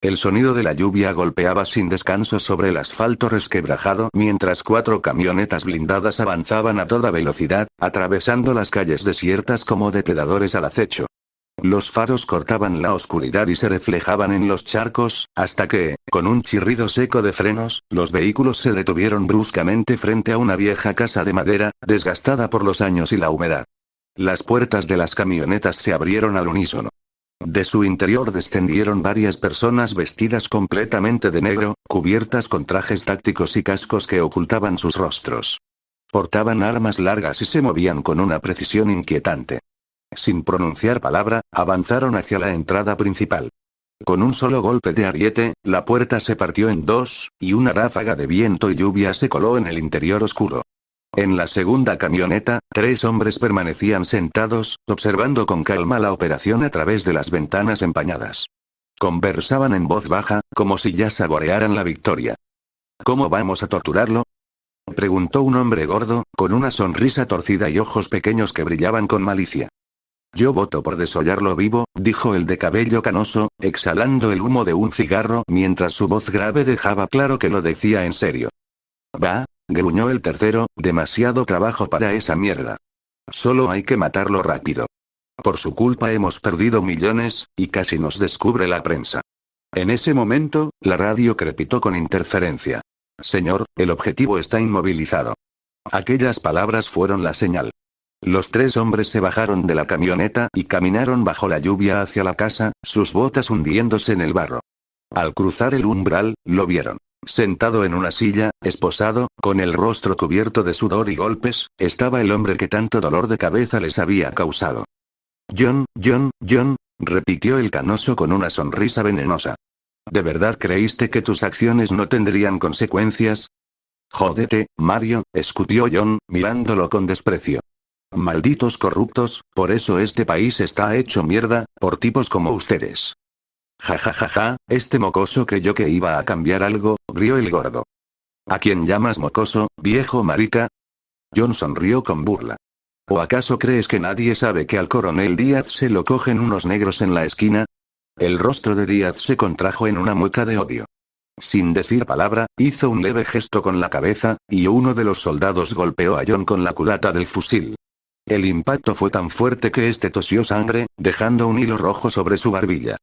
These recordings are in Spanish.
El sonido de la lluvia golpeaba sin descanso sobre el asfalto resquebrajado mientras 4 camionetas blindadas avanzaban a toda velocidad, atravesando las calles desiertas como depredadores al acecho. Los faros cortaban la oscuridad y se reflejaban en los charcos, hasta que, con un chirrido seco de frenos, los vehículos se detuvieron bruscamente frente a una vieja casa de madera, desgastada por los años y la humedad. Las puertas de las camionetas se abrieron al unísono. De su interior descendieron varias personas vestidas completamente de negro, cubiertas con trajes tácticos y cascos que ocultaban sus rostros. Portaban armas largas y se movían con una precisión inquietante. Sin pronunciar palabra, avanzaron hacia la entrada principal. Con un solo golpe de ariete, la puerta se partió en dos, y una ráfaga de viento y lluvia se coló en el interior oscuro. En la segunda camioneta, 3 hombres permanecían sentados, observando con calma la operación a través de las ventanas empañadas. Conversaban en voz baja, como si ya saborearan la victoria. ¿Cómo vamos a torturarlo?, preguntó un hombre gordo, con una sonrisa torcida y ojos pequeños que brillaban con malicia. Yo voto por desollarlo vivo, dijo el de cabello canoso, exhalando el humo de un cigarro mientras su voz grave dejaba claro que lo decía en serio. Va, gruñó el tercero, demasiado trabajo para esa mierda. Solo hay que matarlo rápido. Por su culpa hemos perdido millones, y casi nos descubre la prensa. En ese momento, la radio crepitó con interferencia. Señor, el objetivo está inmovilizado. Aquellas palabras fueron la señal. Los 3 hombres se bajaron de la camioneta y caminaron bajo la lluvia hacia la casa, sus botas hundiéndose en el barro. Al cruzar el umbral, lo vieron. Sentado en una silla, esposado, con el rostro cubierto de sudor y golpes, estaba el hombre que tanto dolor de cabeza les había causado. John, repitió el canoso con una sonrisa venenosa. ¿De verdad creíste que tus acciones no tendrían consecuencias? Jódete, Mario, escupió John, mirándolo con desprecio. Malditos corruptos, por eso este país está hecho mierda, por tipos como ustedes. Ja ja ja ja, este mocoso creyó que iba a cambiar algo, rió el gordo. ¿A quién llamas mocoso, viejo marica? John sonrió con burla. ¿O acaso crees que nadie sabe que al coronel Díaz se lo cogen unos negros en la esquina? El rostro de Díaz se contrajo en una mueca de odio. Sin decir palabra, hizo un leve gesto con la cabeza, y uno de los soldados golpeó a John con la culata del fusil. El impacto fue tan fuerte que este tosió sangre, dejando un hilo rojo sobre su barbilla.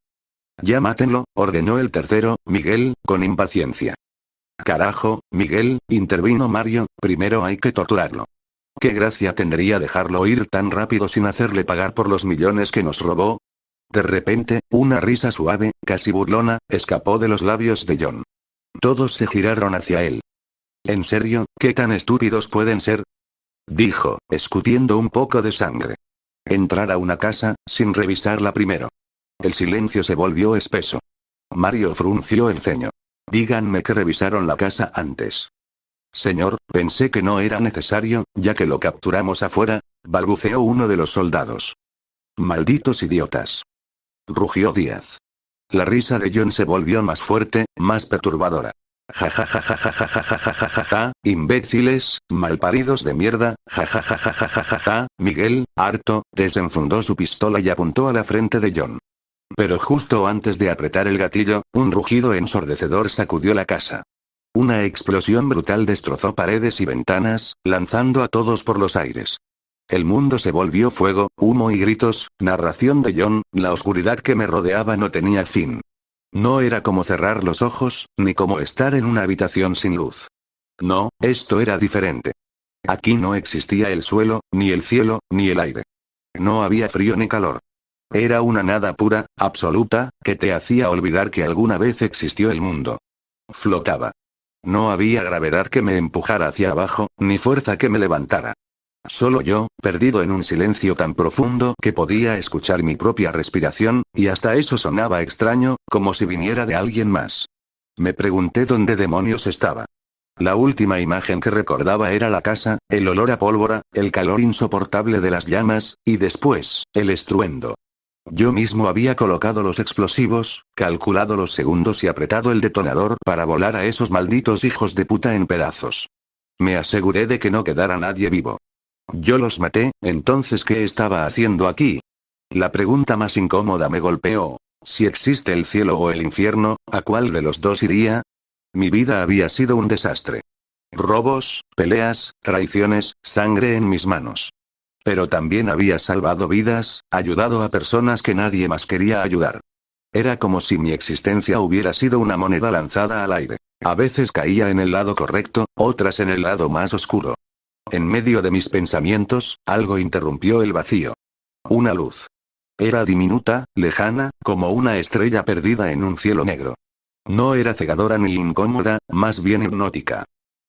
Ya mátenlo, ordenó el tercero, Miguel, con impaciencia. Carajo, Miguel, intervino Mario, primero hay que torturarlo. ¿Qué gracia tendría dejarlo ir tan rápido sin hacerle pagar por los millones que nos robó? De repente, una risa suave, casi burlona, escapó de los labios de John. Todos se giraron hacia él. ¿En serio, qué tan estúpidos pueden ser?, dijo, escutiendo un poco de sangre. Entrar a una casa, sin revisarla primero. El silencio se volvió espeso. Mario frunció el ceño. Díganme que revisaron la casa antes. Señor, pensé que no era necesario, ya que lo capturamos afuera, balbuceó uno de los soldados. Malditos idiotas. Rugió Díaz. La risa de John se volvió más fuerte, más perturbadora. Ja ja ja ja ja ja ja ja ja ja ja ja, imbéciles, malparidos de mierda, ja ja ja ja ja ja ja ja. Miguel, harto, desenfundó su pistola y apuntó a la frente de John. Pero justo antes de apretar el gatillo, un rugido ensordecedor sacudió la casa. Una explosión brutal destrozó paredes y ventanas, lanzando a todos por los aires. El mundo se volvió fuego, humo y gritos, narración de John, la oscuridad que me rodeaba no tenía fin. No era como cerrar los ojos, ni como estar en una habitación sin luz. No, esto era diferente. Aquí no existía el suelo, ni el cielo, ni el aire. No había frío ni calor. Era una nada pura, absoluta, que te hacía olvidar que alguna vez existió el mundo. Flotaba. No había gravedad que me empujara hacia abajo, ni fuerza que me levantara. Solo yo, perdido en un silencio tan profundo que podía escuchar mi propia respiración, y hasta eso sonaba extraño, como si viniera de alguien más. Me pregunté dónde demonios estaba. La última imagen que recordaba era la casa, el olor a pólvora, el calor insoportable de las llamas, y después, el estruendo. Yo mismo había colocado los explosivos, calculado los segundos y apretado el detonador para volar a esos malditos hijos de puta en pedazos. Me aseguré de que no quedara nadie vivo. Yo los maté, entonces ¿qué estaba haciendo aquí? La pregunta más incómoda me golpeó. Si existe el cielo o el infierno, ¿a cuál de los dos iría? Mi vida había sido un desastre. Robos, peleas, traiciones, sangre en mis manos. Pero también había salvado vidas, ayudado a personas que nadie más quería ayudar. Era como si mi existencia hubiera sido una moneda lanzada al aire. A veces caía en el lado correcto, otras en el lado más oscuro. En medio de mis pensamientos, algo interrumpió el vacío. Una luz. Era diminuta, lejana, como una estrella perdida en un cielo negro. No era cegadora ni incómoda, más bien hipnótica.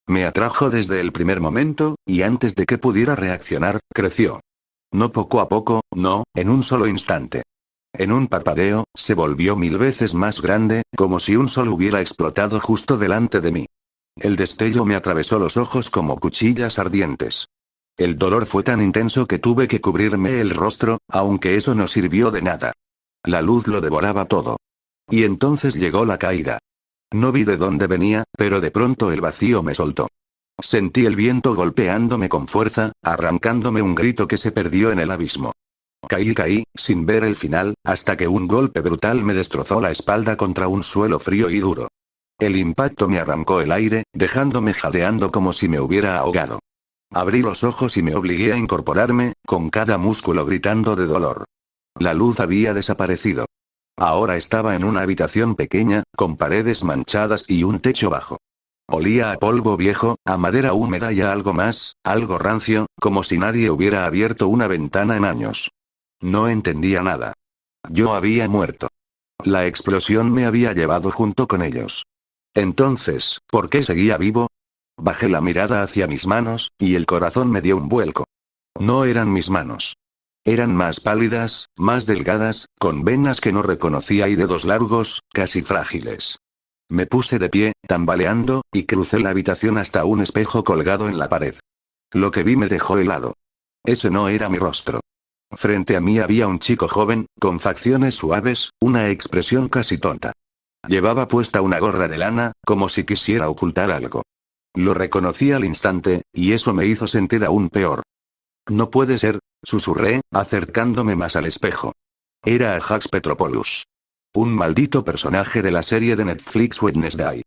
Me atrajo desde el primer momento, y antes de que pudiera reaccionar, creció. No poco a poco, no, en un solo instante. En un parpadeo, se volvió 1000 veces más grande, como si un sol hubiera explotado justo delante de mí. El destello me atravesó los ojos como cuchillas ardientes. El dolor fue tan intenso que tuve que cubrirme el rostro, aunque eso no sirvió de nada. La luz lo devoraba todo. Y entonces llegó la caída. No vi de dónde venía, pero de pronto el vacío me soltó. Sentí el viento golpeándome con fuerza, arrancándome un grito que se perdió en el abismo. Caí, sin ver el final, hasta que un golpe brutal me destrozó la espalda contra un suelo frío y duro. El impacto me arrancó el aire, dejándome jadeando como si me hubiera ahogado. Abrí los ojos y me obligué a incorporarme, con cada músculo gritando de dolor. La luz había desaparecido. Ahora estaba en una habitación pequeña, con paredes manchadas y un techo bajo. Olía a polvo viejo, a madera húmeda y a algo más, algo rancio, como si nadie hubiera abierto una ventana en años. No entendía nada. Yo había muerto. La explosión me había llevado junto con ellos. Entonces, ¿por qué seguía vivo? Bajé la mirada hacia mis manos, y el corazón me dio un vuelco. No eran mis manos. Eran más pálidas, más delgadas, con venas que no reconocía y dedos largos, casi frágiles. Me puse de pie, tambaleando, y crucé la habitación hasta un espejo colgado en la pared. Lo que vi me dejó helado. Ese no era mi rostro. Frente a mí había un chico joven, con facciones suaves, una expresión casi tonta. Llevaba puesta una gorra de lana, como si quisiera ocultar algo. Lo reconocí al instante, y eso me hizo sentir aún peor. No puede ser, susurré, acercándome más al espejo. Era Ajax Petropoulos. Un maldito personaje de la serie de Netflix Wednesday.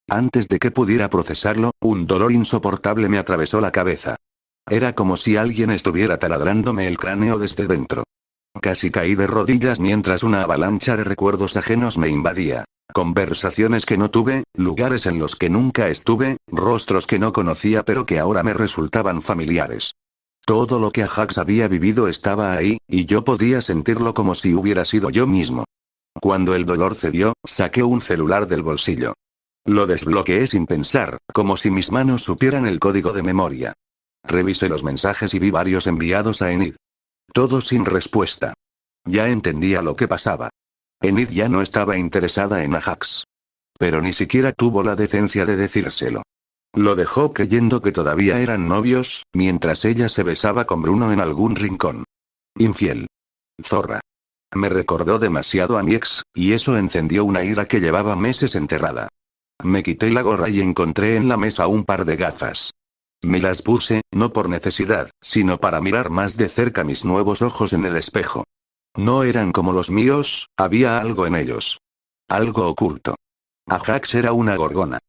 Antes de que pudiera procesarlo, un dolor insoportable me atravesó la cabeza. Era como si alguien estuviera taladrándome el cráneo desde dentro. Casi caí de rodillas mientras una avalancha de recuerdos ajenos me invadía. Conversaciones que no tuve, lugares en los que nunca estuve, rostros que no conocía pero que ahora me resultaban familiares. Todo lo que Ajax había vivido estaba ahí, y yo podía sentirlo como si hubiera sido yo mismo. Cuando el dolor cedió, saqué un celular del bolsillo. Lo desbloqueé sin pensar, como si mis manos supieran el código de memoria. Revisé los mensajes y vi varios enviados a Enid. Todos sin respuesta. Ya entendía lo que pasaba. Enid ya no estaba interesada en Ajax. Pero ni siquiera tuvo la decencia de decírselo. Lo dejó creyendo que todavía eran novios, mientras ella se besaba con Bruno en algún rincón. Infiel. Zorra. Me recordó demasiado a mi ex, y eso encendió una ira que llevaba meses enterrada. Me quité la gorra y encontré en la mesa un par de gafas. Me las puse, no por necesidad, sino para mirar más de cerca mis nuevos ojos en el espejo. No eran como los míos, había algo en ellos. Algo oculto. Ajax era una gorgona.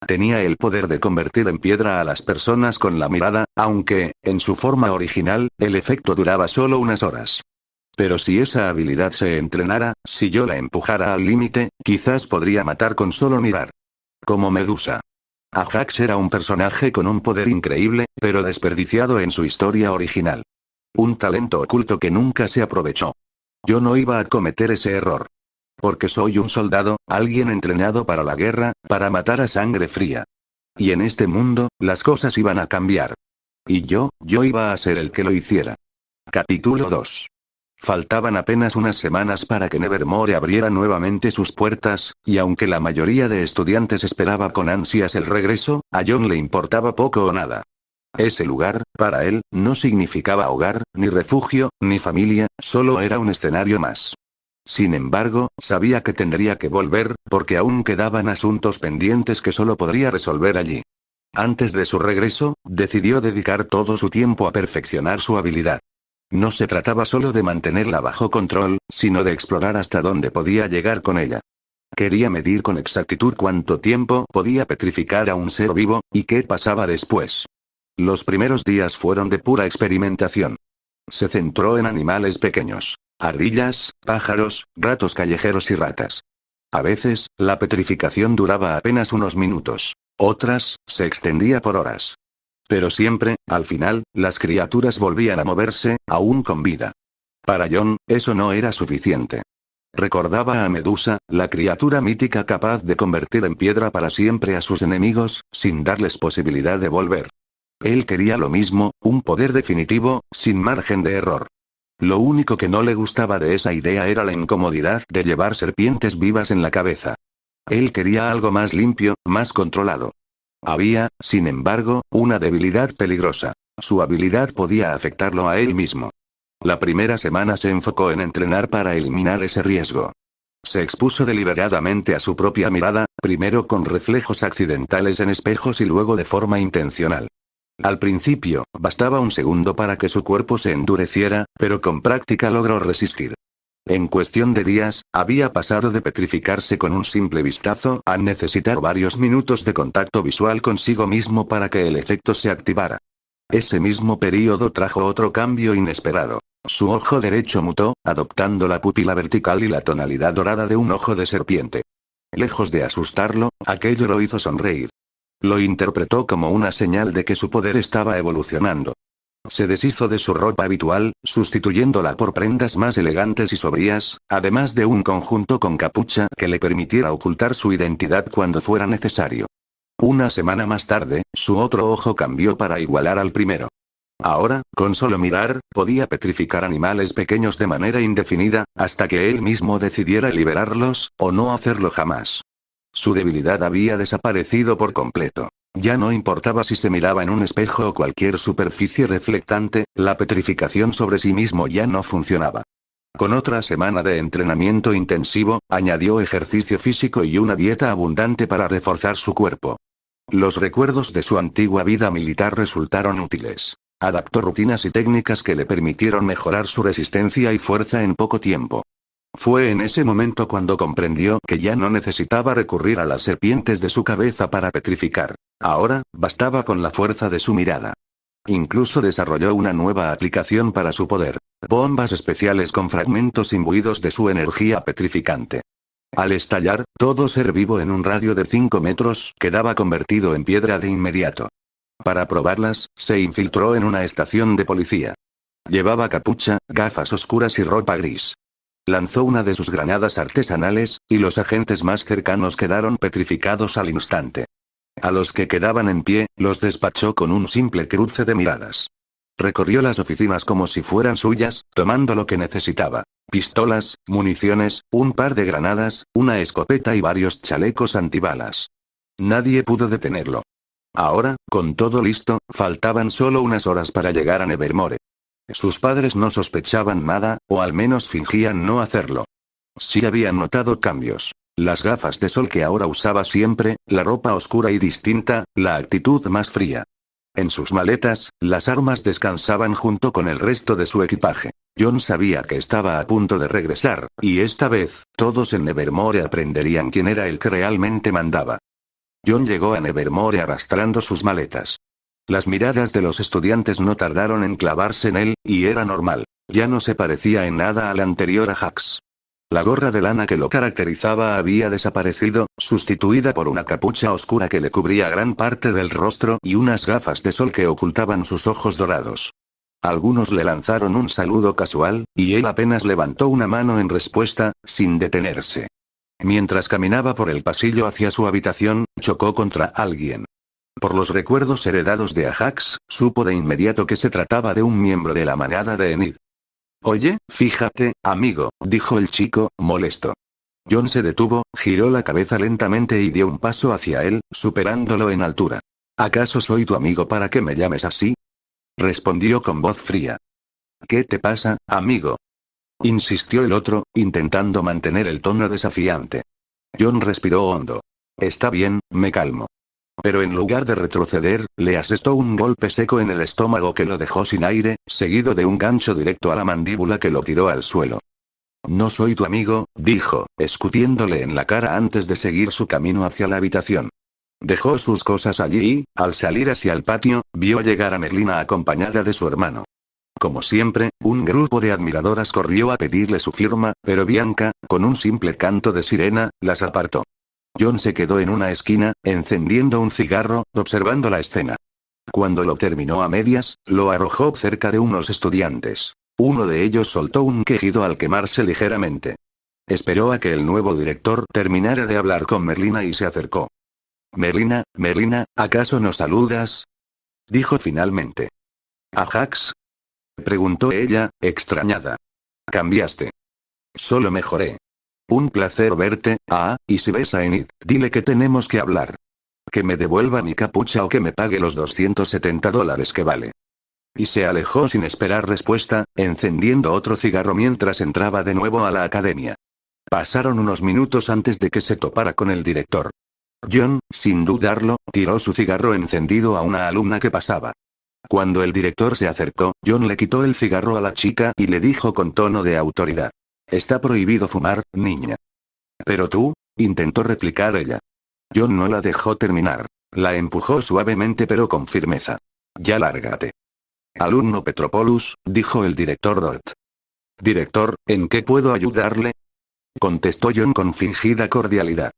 Tenía el poder de convertir en piedra a las personas con la mirada, aunque, en su forma original, el efecto duraba solo unas horas. Pero si esa habilidad se entrenara, si yo la empujara al límite, quizás podría matar con solo mirar. Como Medusa. Ajax era un personaje con un poder increíble, pero desperdiciado en su historia original. Un talento oculto que nunca se aprovechó. Yo no iba a cometer ese error. Porque soy un soldado, alguien entrenado para la guerra, para matar a sangre fría. Y en este mundo, las cosas iban a cambiar. Y yo iba a ser el que lo hiciera. Capítulo 2. Faltaban apenas unas semanas para que Nevermore abriera nuevamente sus puertas, y aunque la mayoría de estudiantes esperaba con ansias el regreso, a John le importaba poco o nada. Ese lugar, para él, no significaba hogar, ni refugio, ni familia, solo era un escenario más. Sin embargo, sabía que tendría que volver, porque aún quedaban asuntos pendientes que solo podría resolver allí. Antes de su regreso, decidió dedicar todo su tiempo a perfeccionar su habilidad. No se trataba solo de mantenerla bajo control, sino de explorar hasta dónde podía llegar con ella. Quería medir con exactitud cuánto tiempo podía petrificar a un ser vivo, y qué pasaba después. Los primeros días fueron de pura experimentación. Se centró en animales pequeños. Ardillas, pájaros, gatos callejeros y ratas. A veces, la petrificación duraba apenas unos minutos. Otras, se extendía por horas. Pero siempre, al final, las criaturas volvían a moverse, aún con vida. Para John, eso no era suficiente. Recordaba a Medusa, la criatura mítica capaz de convertir en piedra para siempre a sus enemigos, sin darles posibilidad de volver. Él quería lo mismo, un poder definitivo, sin margen de error. Lo único que no le gustaba de esa idea era la incomodidad de llevar serpientes vivas en la cabeza. Él quería algo más limpio, más controlado. Había, sin embargo, una debilidad peligrosa. Su habilidad podía afectarlo a él mismo. La primera semana se enfocó en entrenar para eliminar ese riesgo. Se expuso deliberadamente a su propia mirada, primero con reflejos accidentales en espejos y luego de forma intencional. Al principio, bastaba un segundo para que su cuerpo se endureciera, pero con práctica logró resistir. En cuestión de días, había pasado de petrificarse con un simple vistazo a necesitar varios minutos de contacto visual consigo mismo para que el efecto se activara. Ese mismo período trajo otro cambio inesperado. Su ojo derecho mutó, adoptando la pupila vertical y la tonalidad dorada de un ojo de serpiente. Lejos de asustarlo, aquello lo hizo sonreír. Lo interpretó como una señal de que su poder estaba evolucionando. Se deshizo de su ropa habitual, sustituyéndola por prendas más elegantes y sobrias, además de un conjunto con capucha que le permitiera ocultar su identidad cuando fuera necesario. Una semana más tarde, su otro ojo cambió para igualar al primero. Ahora, con solo mirar, podía petrificar animales pequeños de manera indefinida, hasta que él mismo decidiera liberarlos, o no hacerlo jamás. Su debilidad había desaparecido por completo. Ya no importaba si se miraba en un espejo o cualquier superficie reflectante, la petrificación sobre sí mismo ya no funcionaba. Con otra semana de entrenamiento intensivo, añadió ejercicio físico y una dieta abundante para reforzar su cuerpo. Los recuerdos de su antigua vida militar resultaron útiles. Adaptó rutinas y técnicas que le permitieron mejorar su resistencia y fuerza en poco tiempo. Fue en ese momento cuando comprendió que ya no necesitaba recurrir a las serpientes de su cabeza para petrificar. Ahora, bastaba con la fuerza de su mirada. Incluso desarrolló una nueva aplicación para su poder. Bombas especiales con fragmentos imbuidos de su energía petrificante. Al estallar, todo ser vivo en un radio de 5 metros quedaba convertido en piedra de inmediato. Para probarlas, se infiltró en una estación de policía. Llevaba capucha, gafas oscuras y ropa gris. Lanzó una de sus granadas artesanales, y los agentes más cercanos quedaron petrificados al instante. A los que quedaban en pie, los despachó con un simple cruce de miradas. Recorrió las oficinas como si fueran suyas, tomando lo que necesitaba. Pistolas, municiones, un par de granadas, una escopeta y varios chalecos antibalas. Nadie pudo detenerlo. Ahora, con todo listo, faltaban solo unas horas para llegar a Nevermore. Sus padres no sospechaban nada, o al menos fingían no hacerlo. Sí habían notado cambios. Las gafas de sol que ahora usaba siempre, la ropa oscura y distinta, la actitud más fría. En sus maletas, las armas descansaban junto con el resto de su equipaje. John sabía que estaba a punto de regresar, y esta vez, todos en Nevermore aprenderían quién era el que realmente mandaba. John llegó a Nevermore arrastrando sus maletas. Las miradas de los estudiantes no tardaron en clavarse en él, y era normal. Ya no se parecía en nada al anterior a Hax. La gorra de lana que lo caracterizaba había desaparecido, sustituida por una capucha oscura que le cubría gran parte del rostro y unas gafas de sol que ocultaban sus ojos dorados. Algunos le lanzaron un saludo casual, y él apenas levantó una mano en respuesta, sin detenerse. Mientras caminaba por el pasillo hacia su habitación, chocó contra alguien. Por los recuerdos heredados de Ajax, supo de inmediato que se trataba de un miembro de la manada de Enid. Oye, fíjate, amigo, dijo el chico, molesto. John se detuvo, giró la cabeza lentamente y dio un paso hacia él, superándolo en altura. ¿Acaso soy tu amigo para que me llames así? Respondió con voz fría. ¿Qué te pasa, amigo? Insistió el otro, intentando mantener el tono desafiante. John respiró hondo. Está bien, me calmo. Pero en lugar de retroceder, le asestó un golpe seco en el estómago que lo dejó sin aire, seguido de un gancho directo a la mandíbula que lo tiró al suelo. No soy tu amigo, dijo, escupiéndole en la cara antes de seguir su camino hacia la habitación. Dejó sus cosas allí y, al salir hacia el patio, vio llegar a Merlina acompañada de su hermano. Como siempre, un grupo de admiradoras corrió a pedirle su firma, pero Bianca, con un simple canto de sirena, las apartó. Jon se quedó en una esquina, encendiendo un cigarro, observando la escena. Cuando lo terminó a medias, lo arrojó cerca de unos estudiantes. Uno de ellos soltó un quejido al quemarse ligeramente. Esperó a que el nuevo director terminara de hablar con Merlina y se acercó. Merlina, ¿acaso no saludas? Dijo finalmente. ¿Ajax? Preguntó ella, extrañada. Cambiaste. Solo mejoré. Un placer verte, y si ves a Enid, dile que tenemos que hablar. Que me devuelva mi capucha o que me pague los $270 que vale. Y se alejó sin esperar respuesta, encendiendo otro cigarro mientras entraba de nuevo a la academia. Pasaron unos minutos antes de que se topara con el director. Jon, sin dudarlo, tiró su cigarro encendido a una alumna que pasaba. Cuando el director se acercó, Jon le quitó el cigarro a la chica y le dijo con tono de autoridad. Está prohibido fumar, niña. Pero tú, intentó replicar ella. Jon no la dejó terminar. La empujó suavemente pero con firmeza. Ya lárgate. Alumno Petropoulos, dijo el director Dot. Director, ¿en qué puedo ayudarle? Contestó Jon con fingida cordialidad.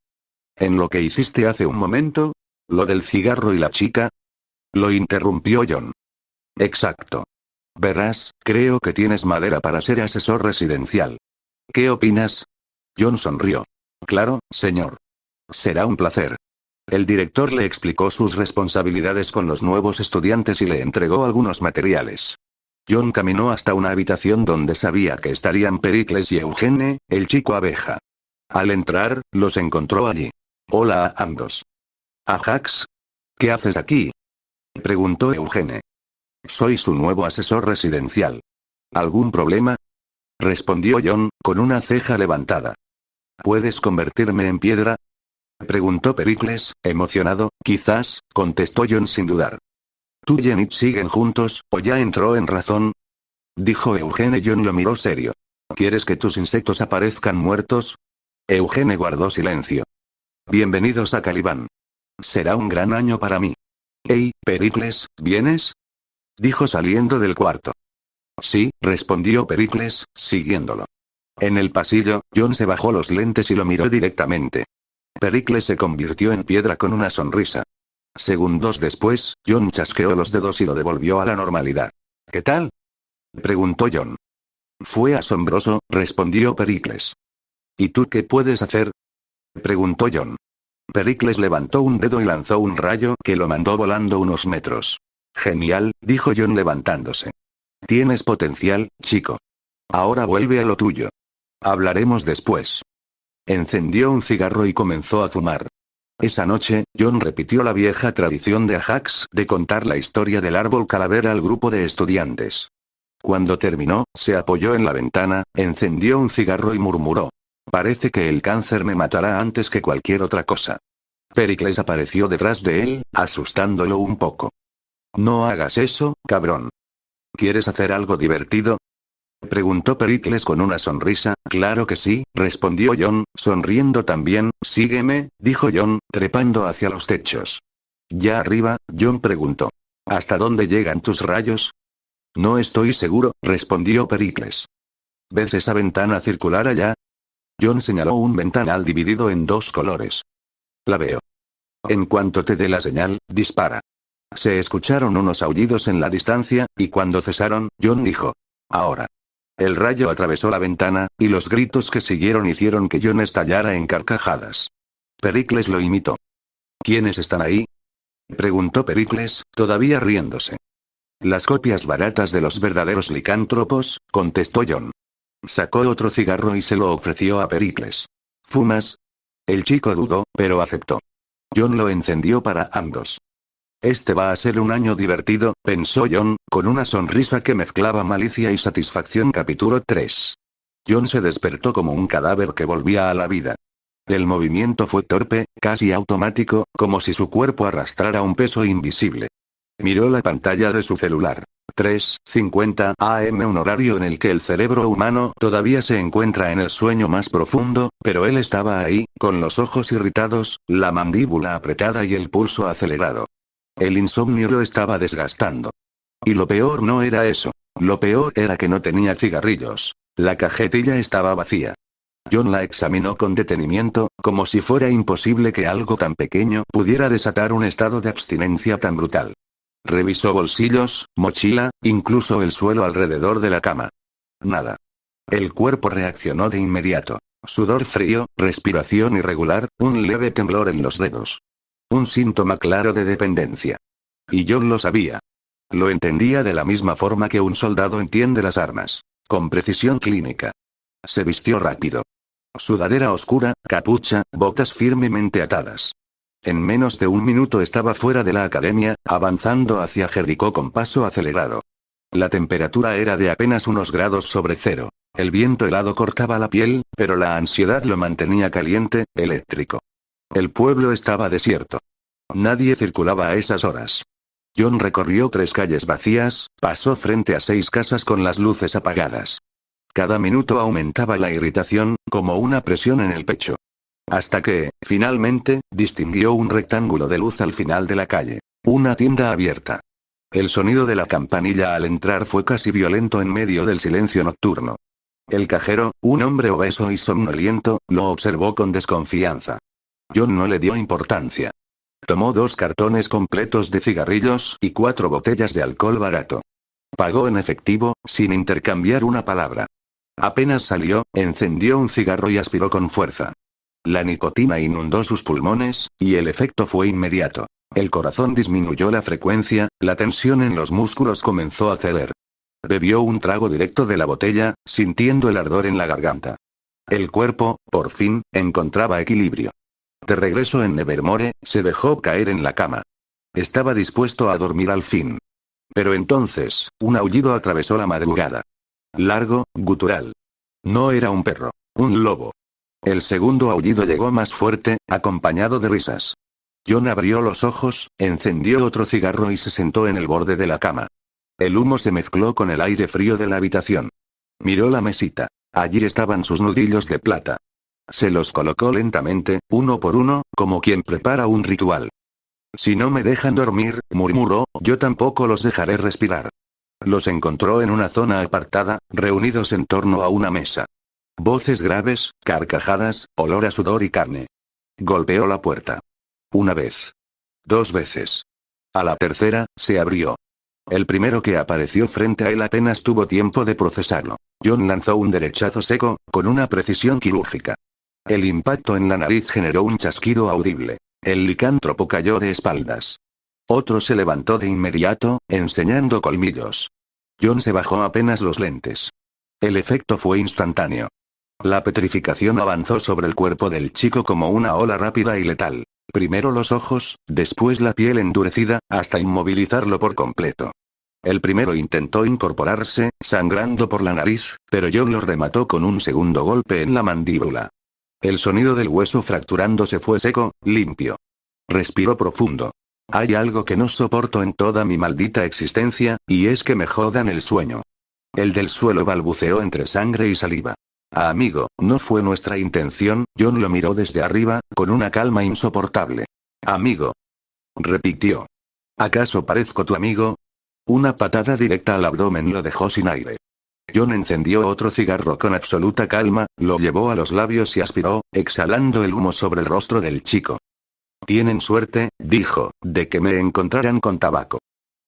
¿En lo que hiciste hace un momento? ¿Lo del cigarro y la chica? Lo interrumpió Jon. Exacto. Verás, creo que tienes madera para ser asesor residencial. ¿Qué opinas? Jon sonrió. Claro, señor. Será un placer. El director le explicó sus responsabilidades con los nuevos estudiantes y le entregó algunos materiales. Jon caminó hasta una habitación donde sabía que estarían Pericles y Eugene, el chico abeja. Al entrar, los encontró allí. Hola a ambos. ¿Ajax? ¿Qué haces aquí? Preguntó Eugene. Soy su nuevo asesor residencial. ¿Algún problema? Respondió Jon, con una ceja levantada. ¿Puedes convertirme en piedra? Preguntó Pericles, emocionado. Quizás, contestó Jon sin dudar. ¿Tú y Enid siguen juntos, o ya entró en razón? Dijo Eugene. Jon lo miró serio. ¿Quieres que tus insectos aparezcan muertos? Eugene guardó silencio. Bienvenidos a Caliban. Será un gran año para mí. Hey, Pericles, ¿vienes? Dijo saliendo del cuarto. Sí, respondió Pericles, siguiéndolo. En el pasillo, Jon se bajó los lentes y lo miró directamente. Pericles se convirtió en piedra con una sonrisa. Segundos después, Jon chasqueó los dedos y lo devolvió a la normalidad. ¿Qué tal? Preguntó Jon. Fue asombroso, respondió Pericles. ¿Y tú qué puedes hacer? Preguntó Jon. Pericles levantó un dedo y lanzó un rayo que lo mandó volando unos metros. Genial, dijo Jon levantándose. Tienes potencial, chico. Ahora vuelve a lo tuyo. Hablaremos después. Encendió un cigarro y comenzó a fumar. Esa noche, Jon repitió la vieja tradición de Ajax de contar la historia del árbol calavera al grupo de estudiantes. Cuando terminó, se apoyó en la ventana, encendió un cigarro y murmuró. Parece que el cáncer me matará antes que cualquier otra cosa. Pericles apareció detrás de él, asustándolo un poco. No hagas eso, cabrón. ¿Quieres hacer algo divertido? Preguntó Pericles con una sonrisa. Claro que sí, respondió Jon, sonriendo también. Sígueme, dijo Jon, trepando hacia los techos. Ya arriba, Jon preguntó. ¿Hasta dónde llegan tus rayos? No estoy seguro, respondió Pericles. ¿Ves esa ventana circular allá? Jon señaló un ventanal dividido en dos colores. La veo. En cuanto te dé la señal, dispara. Se escucharon unos aullidos en la distancia, y cuando cesaron, Jon dijo. Ahora. El rayo atravesó la ventana, y los gritos que siguieron hicieron que Jon estallara en carcajadas. Pericles lo imitó. ¿Quiénes están ahí? Preguntó Pericles, todavía riéndose. Las copias baratas de los verdaderos licántropos, contestó Jon. Sacó otro cigarro y se lo ofreció a Pericles. ¿Fumas? El chico dudó, pero aceptó. Jon lo encendió para ambos. Este va a ser un año divertido, pensó Jon, con una sonrisa que mezclaba malicia y satisfacción. Capítulo 3. Jon se despertó como un cadáver que volvía a la vida. El movimiento fue torpe, casi automático, como si su cuerpo arrastrara un peso invisible. Miró la pantalla de su celular. 3:50 AM, un horario en el que el cerebro humano todavía se encuentra en el sueño más profundo, pero él estaba ahí, con los ojos irritados, la mandíbula apretada y el pulso acelerado. El insomnio lo estaba desgastando. Y lo peor no era eso. Lo peor era que no tenía cigarrillos. La cajetilla estaba vacía. John la examinó con detenimiento, como si fuera imposible que algo tan pequeño pudiera desatar un estado de abstinencia tan brutal. Revisó bolsillos, mochila, incluso el suelo alrededor de la cama. Nada. El cuerpo reaccionó de inmediato. Sudor frío, respiración irregular, un leve temblor en los dedos. Un síntoma claro de dependencia. Y John lo sabía. Lo entendía de la misma forma que un soldado entiende las armas. Con precisión clínica. Se vistió rápido. Sudadera oscura, capucha, botas firmemente atadas. En menos de un minuto estaba fuera de la academia, avanzando hacia Jericó con paso acelerado. La temperatura era de apenas unos grados sobre cero. El viento helado cortaba la piel, pero la ansiedad lo mantenía caliente, eléctrico. El pueblo estaba desierto. Nadie circulaba a esas horas. John recorrió 3 calles vacías, pasó frente a 6 casas con las luces apagadas. Cada minuto aumentaba la irritación, como una presión en el pecho. Hasta que, finalmente, distinguió un rectángulo de luz al final de la calle. Una tienda abierta. El sonido de la campanilla al entrar fue casi violento en medio del silencio nocturno. El cajero, un hombre obeso y somnoliento, lo observó con desconfianza. John no le dio importancia. Tomó 2 cartones completos de cigarrillos y 4 botellas de alcohol barato. Pagó en efectivo, sin intercambiar una palabra. Apenas salió, encendió un cigarro y aspiró con fuerza. La nicotina inundó sus pulmones, y el efecto fue inmediato. El corazón disminuyó la frecuencia, la tensión en los músculos comenzó a ceder. Bebió un trago directo de la botella, sintiendo el ardor en la garganta. El cuerpo, por fin, encontraba equilibrio. De regreso en Nevermore, se dejó caer en la cama. Estaba dispuesto a dormir al fin. Pero entonces, un aullido atravesó la madrugada. Largo, gutural. No era un perro, un lobo. El segundo aullido llegó más fuerte, acompañado de risas. John abrió los ojos, encendió otro cigarro y se sentó en el borde de la cama. El humo se mezcló con el aire frío de la habitación. Miró la mesita. Allí estaban sus nudillos de plata. Se los colocó lentamente, uno por uno, como quien prepara un ritual. Si no me dejan dormir, murmuró, yo tampoco los dejaré respirar. Los encontró en una zona apartada, reunidos en torno a una mesa. Voces graves, carcajadas, olor a sudor y carne. Golpeó la puerta. 1 vez. 2 veces. A la tercera, se abrió. El primero que apareció frente a él apenas tuvo tiempo de procesarlo. John lanzó un derechazo seco, con una precisión quirúrgica. El impacto en la nariz generó un chasquido audible. El licántropo cayó de espaldas. Otro se levantó de inmediato, enseñando colmillos. John se bajó apenas los lentes. El efecto fue instantáneo. La petrificación avanzó sobre el cuerpo del chico como una ola rápida y letal. Primero los ojos, después la piel endurecida, hasta inmovilizarlo por completo. El primero intentó incorporarse, sangrando por la nariz, pero John lo remató con un segundo golpe en la mandíbula. El sonido del hueso fracturándose fue seco, limpio. Respiró profundo. Hay algo que no soporto en toda mi maldita existencia, y es que me jodan el sueño. El del suelo balbuceó entre sangre y saliva. Amigo, no fue nuestra intención. John lo miró desde arriba, con una calma insoportable. Amigo. Repitió. ¿Acaso parezco tu amigo? Una patada directa al abdomen lo dejó sin aire. John encendió otro cigarro con absoluta calma, lo llevó a los labios y aspiró, exhalando el humo sobre el rostro del chico. Tienen suerte, dijo, de que me encontraran con tabaco.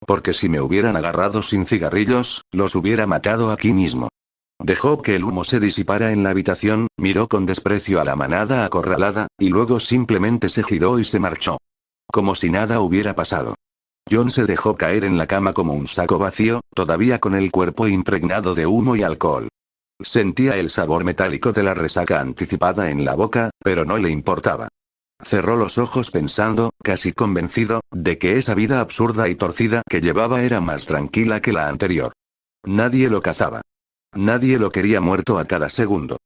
Porque si me hubieran agarrado sin cigarrillos, los hubiera matado aquí mismo. Dejó que el humo se disipara en la habitación, miró con desprecio a la manada acorralada, y luego simplemente se giró y se marchó. Como si nada hubiera pasado. John se dejó caer en la cama como un saco vacío, todavía con el cuerpo impregnado de humo y alcohol. Sentía el sabor metálico de la resaca anticipada en la boca, pero no le importaba. Cerró los ojos pensando, casi convencido, de que esa vida absurda y torcida que llevaba era más tranquila que la anterior. Nadie lo cazaba. Nadie lo quería muerto a cada segundo.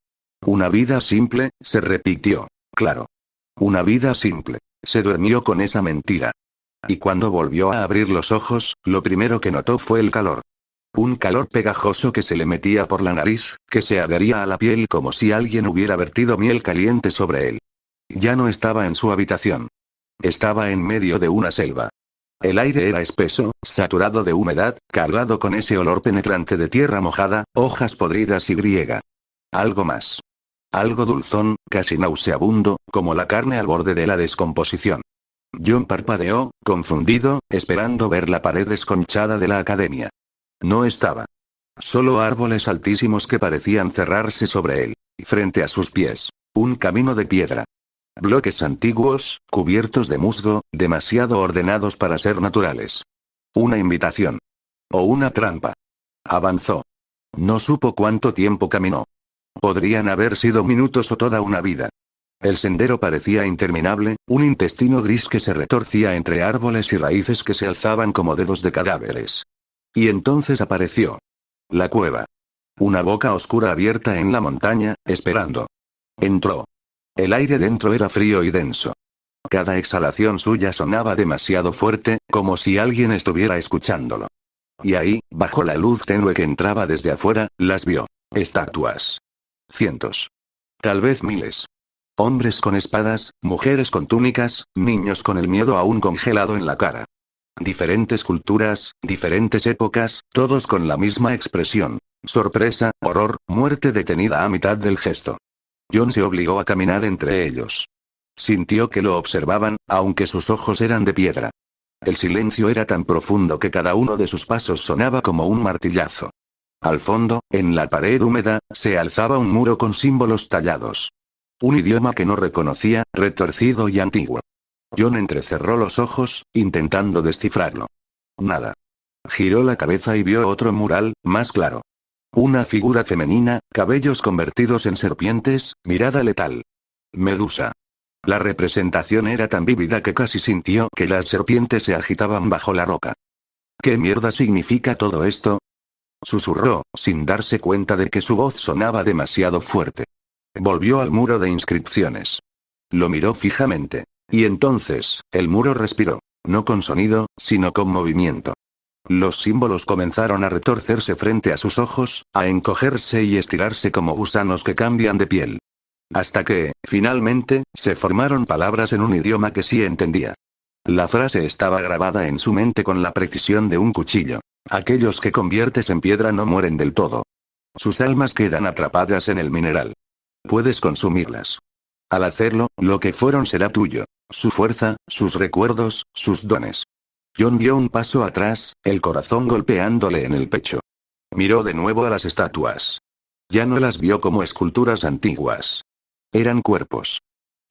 Una vida simple, se repitió. Claro. Una vida simple. Se durmió con esa mentira. Y cuando volvió a abrir los ojos, lo primero que notó fue el calor. Un calor pegajoso que se le metía por la nariz, que se adhería a la piel como si alguien hubiera vertido miel caliente sobre él. Ya no estaba en su habitación. Estaba en medio de una selva. El aire era espeso, saturado de humedad, cargado con ese olor penetrante de tierra mojada, hojas podridas y griega. Algo más. Algo dulzón, casi nauseabundo, como la carne al borde de la descomposición. John parpadeó, confundido, esperando ver la pared desconchada de la academia. No estaba. Solo árboles altísimos que parecían cerrarse sobre él. Frente a sus pies. Un camino de piedra. Bloques antiguos, cubiertos de musgo, demasiado ordenados para ser naturales. Una invitación. O una trampa. Avanzó. No supo cuánto tiempo caminó. Podrían haber sido minutos o toda una vida. El sendero parecía interminable, un intestino gris que se retorcía entre árboles y raíces que se alzaban como dedos de cadáveres. Y entonces apareció. La cueva. Una boca oscura abierta en la montaña, esperando. Entró. El aire dentro era frío y denso. Cada exhalación suya sonaba demasiado fuerte, como si alguien estuviera escuchándolo. Y ahí, bajo la luz tenue que entraba desde afuera, las vio. Estatuas. Cientos. Tal vez miles. Hombres con espadas, mujeres con túnicas, niños con el miedo aún congelado en la cara. Diferentes culturas, diferentes épocas, todos con la misma expresión. Sorpresa, horror, muerte detenida a mitad del gesto. John se obligó a caminar entre ellos. Sintió que lo observaban, aunque sus ojos eran de piedra. El silencio era tan profundo que cada uno de sus pasos sonaba como un martillazo. Al fondo, en la pared húmeda, se alzaba un muro con símbolos tallados. Un idioma que no reconocía, retorcido y antiguo. John entrecerró los ojos, intentando descifrarlo. Nada. Giró la cabeza y vio otro mural, más claro. Una figura femenina, cabellos convertidos en serpientes, mirada letal. Medusa. La representación era tan vívida que casi sintió que las serpientes se agitaban bajo la roca. ¿Qué mierda significa todo esto? Susurró, sin darse cuenta de que su voz sonaba demasiado fuerte. Volvió al muro de inscripciones. Lo miró fijamente. Y entonces, el muro respiró. No con sonido, sino con movimiento. Los símbolos comenzaron a retorcerse frente a sus ojos, a encogerse y estirarse como gusanos que cambian de piel. Hasta que, finalmente, se formaron palabras en un idioma que sí entendía. La frase estaba grabada en su mente con la precisión de un cuchillo. Aquellos que conviertes en piedra no mueren del todo. Sus almas quedan atrapadas en el mineral. Puedes consumirlas. Al hacerlo, lo que fueron será tuyo. Su fuerza, sus recuerdos, sus dones. John dio un paso atrás, el corazón golpeándole en el pecho. Miró de nuevo a las estatuas. Ya no las vio como esculturas antiguas. Eran cuerpos.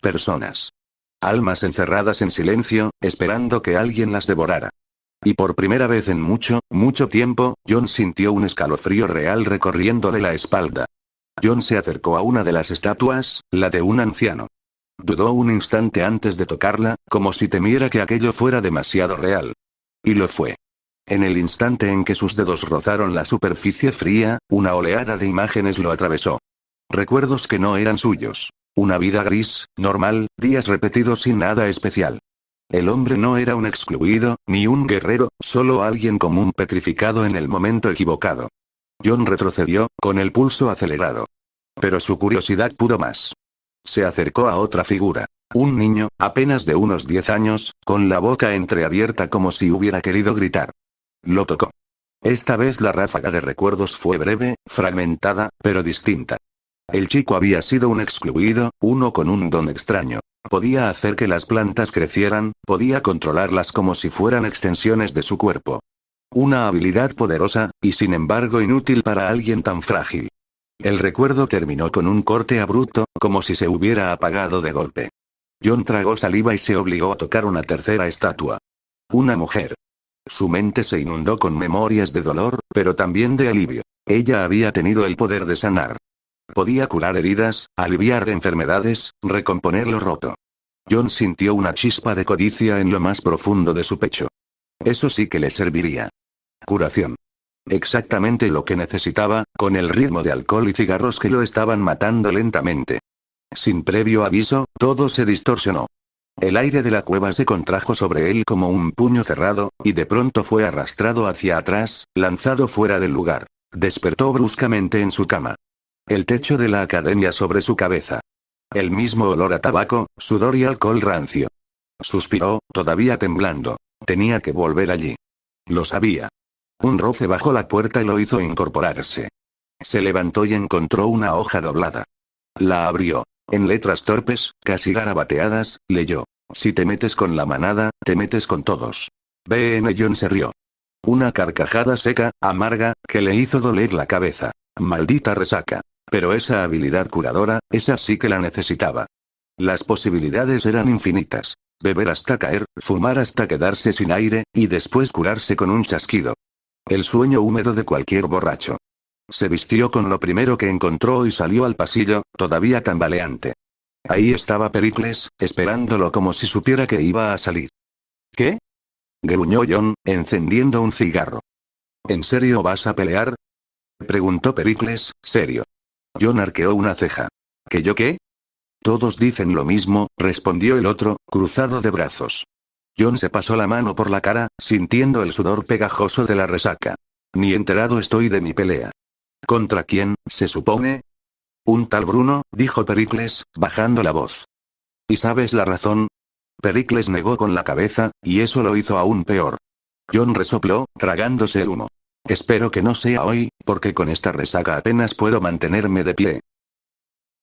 Personas. Almas encerradas en silencio, esperando que alguien las devorara. Y por primera vez en mucho, mucho tiempo, John sintió un escalofrío real recorriéndole la espalda. John se acercó a una de las estatuas, la de un anciano. Dudó un instante antes de tocarla, como si temiera que aquello fuera demasiado real. Y lo fue. En el instante en que sus dedos rozaron la superficie fría, una oleada de imágenes lo atravesó. Recuerdos que no eran suyos. Una vida gris, normal, días repetidos sin nada especial. El hombre no era un excluido, ni un guerrero, solo alguien común petrificado en el momento equivocado. John retrocedió, con el pulso acelerado. Pero su curiosidad pudo más. Se acercó a otra figura. Un niño, apenas de unos 10 años, con la boca entreabierta como si hubiera querido gritar. Lo tocó. Esta vez la ráfaga de recuerdos fue breve, fragmentada, pero distinta. El chico había sido un excluido, uno con un don extraño. Podía hacer que las plantas crecieran, podía controlarlas como si fueran extensiones de su cuerpo. Una habilidad poderosa, y sin embargo inútil para alguien tan frágil. El recuerdo terminó con un corte abrupto, como si se hubiera apagado de golpe. John tragó saliva y se obligó a tocar una tercera estatua. Una mujer. Su mente se inundó con memorias de dolor, pero también de alivio. Ella había tenido el poder de sanar. Podía curar heridas, aliviar enfermedades, recomponer lo roto. John sintió una chispa de codicia en lo más profundo de su pecho. Eso sí que le serviría. Curación. Exactamente lo que necesitaba, con el ritmo de alcohol y cigarros que lo estaban matando lentamente. Sin previo aviso, todo se distorsionó. El aire de la cueva se contrajo sobre él como un puño cerrado, y de pronto fue arrastrado hacia atrás, lanzado fuera del lugar. Despertó bruscamente en su cama. El techo de la academia sobre su cabeza. El mismo olor a tabaco, sudor y alcohol rancio. Suspiró, todavía temblando. Tenía que volver allí. Lo sabía. Un roce bajo la puerta lo hizo incorporarse. Se levantó y encontró una hoja doblada. La abrió. En letras torpes, casi garabateadas, leyó: si te metes con la manada, te metes con todos. B.N. John se rió. Una carcajada seca, amarga, que le hizo doler la cabeza. Maldita resaca. Pero esa habilidad curadora, esa sí que la necesitaba. Las posibilidades eran infinitas. Beber hasta caer, fumar hasta quedarse sin aire, y después curarse con un chasquido. El sueño húmedo de cualquier borracho. Se vistió con lo primero que encontró y salió al pasillo, todavía tambaleante. Ahí estaba Pericles, esperándolo como si supiera que iba a salir. ¿Qué? Gruñó John, encendiendo un cigarro. ¿En serio vas a pelear? Preguntó Pericles, serio. John arqueó una ceja. ¿Que yo qué? Todos dicen lo mismo, respondió el otro, cruzado de brazos. John se pasó la mano por la cara, sintiendo el sudor pegajoso de la resaca. Ni enterado estoy de mi pelea. ¿Contra quién, se supone? Un tal Bruno, dijo Pericles, bajando la voz. ¿Y sabes la razón? Pericles negó con la cabeza, y eso lo hizo aún peor. John resopló, tragándose el humo. Espero que no sea hoy, porque con esta resaca apenas puedo mantenerme de pie.